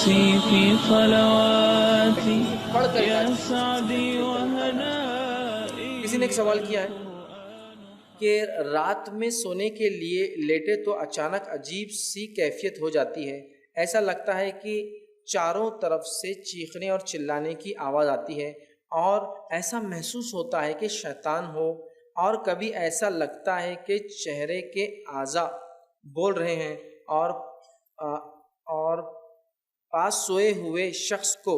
نفسي في صلواتي يا سعدي وهنائي. کسی نے ایک سوال کیا ہے کہ رات میں سونے کے لیے لیٹے تو اچانک عجیب سی کیفیت ہو جاتی ہے، ایسا لگتا ہے کہ چاروں طرف سے چیخنے اور چلانے کی آواز آتی ہے، اور ایسا محسوس ہوتا ہے کہ شیطان ہو، اور کبھی ایسا لگتا ہے کہ چہرے کے اعضاء بول رہے ہیں، اور پاس سوئے ہوئے شخص کو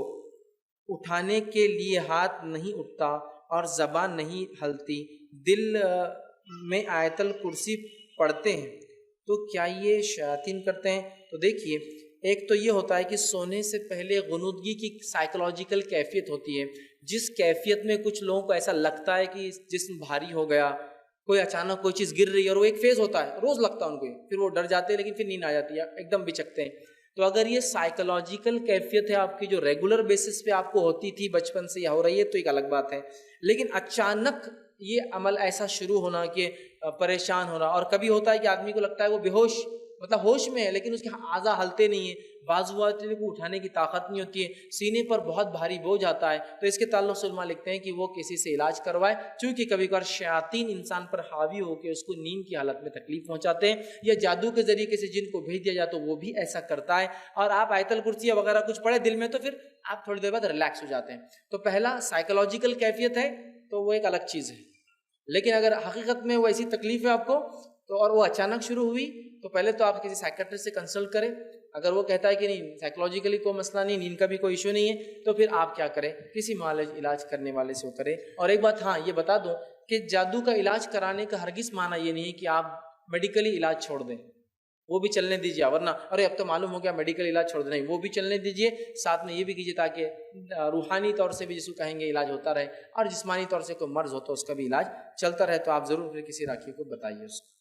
اٹھانے کے لیے ہاتھ نہیں اٹھتا اور زبان نہیں ہلتی، دل میں آیت الکرسی پڑھتے ہیں، تو کیا یہ شیاطین کرتے ہیں؟ تو دیکھیے، ایک تو یہ ہوتا ہے کہ سونے سے پہلے غنودگی کی سائیکولوجیکل کیفیت ہوتی ہے، جس کیفیت میں کچھ لوگوں کو ایسا لگتا ہے کہ جسم بھاری ہو گیا، کوئی اچانک کوئی چیز گر رہی ہے، اور وہ ایک فیز ہوتا ہے، روز لگتا ہے ان کو، پھر وہ ڈر جاتے ہیں لیکن پھر نیند آ جاتی ہے، ایک دم بچکتے ہیں. تو اگر یہ سائیکولوجیکل کیفیت ہے آپ کی، جو ریگولر بیسس پہ آپ کو ہوتی تھی بچپن سے یا ہو رہی ہے، تو ایک الگ بات ہے. لیکن اچانک یہ عمل ایسا شروع ہونا کہ پریشان ہونا، اور کبھی ہوتا ہے کہ آدمی کو لگتا ہے وہ بے ہوش، مطلب ہوش میں ہے لیکن اس کے اعضاء ہلتے نہیں ہیں، بازوات کو اٹھانے کی طاقت نہیں ہوتی ہے، سینے پر بہت بھاری بوجھ آتا ہے، تو اس کے تعلق سے علماء لکھتے ہیں کہ وہ کسی سے علاج کروائے، چونکہ کبھی کبھار شیاطین انسان پر حاوی ہو کے اس کو نیند کی حالت میں تکلیف پہنچاتے ہیں، یا جادو کے ذریعے کسی جن کو بھیج دیا جائے تو وہ بھی ایسا کرتا ہے، اور آپ آیت الکرسی وغیرہ کچھ پڑھے دل میں تو پھر آپ تھوڑی دیر بعد ریلیکس ہو جاتے ہیں. تو پہلا سائیکولوجیکل کیفیت ہے تو وہ ایک الگ چیز ہے، لیکن اگر حقیقت میں وہ ایسی تکلیف ہے آپ کو تو اور وہ اچانک شروع ہوئی تو پہلے تو آپ کسی سائیکٹرسٹ سے کنسلٹ کریں. اگر وہ کہتا ہے کہ نہیں سائیکولوجیکلی کوئی مسئلہ نہیں، نیند کا بھی کوئی ایشو نہیں ہے، تو پھر آپ کیا کریں، کسی معالج علاج کرنے والے سے وہ کریں. اور ایک بات ہاں یہ بتا دوں کہ جادو کا علاج کرانے کا ہرگز معنی یہ نہیں ہے کہ آپ میڈیکلی علاج چھوڑ دیں، وہ بھی چلنے دیجیے، ورنہ ارے اب تو معلوم ہو گیا میڈیکل علاج چھوڑ دیں، نہیں، وہ بھی چلنے دیجیے، ساتھ میں یہ بھی کیجیے تاکہ روحانی طور سے بھی جس کو کہیں گے علاج ہوتا رہے، اور جسمانی طور سے کوئی مرض ہو تو اس کا بھی علاج چلتا رہے. تو آپ ضرور پھر کسی راکھی کو بتائیے اس کو.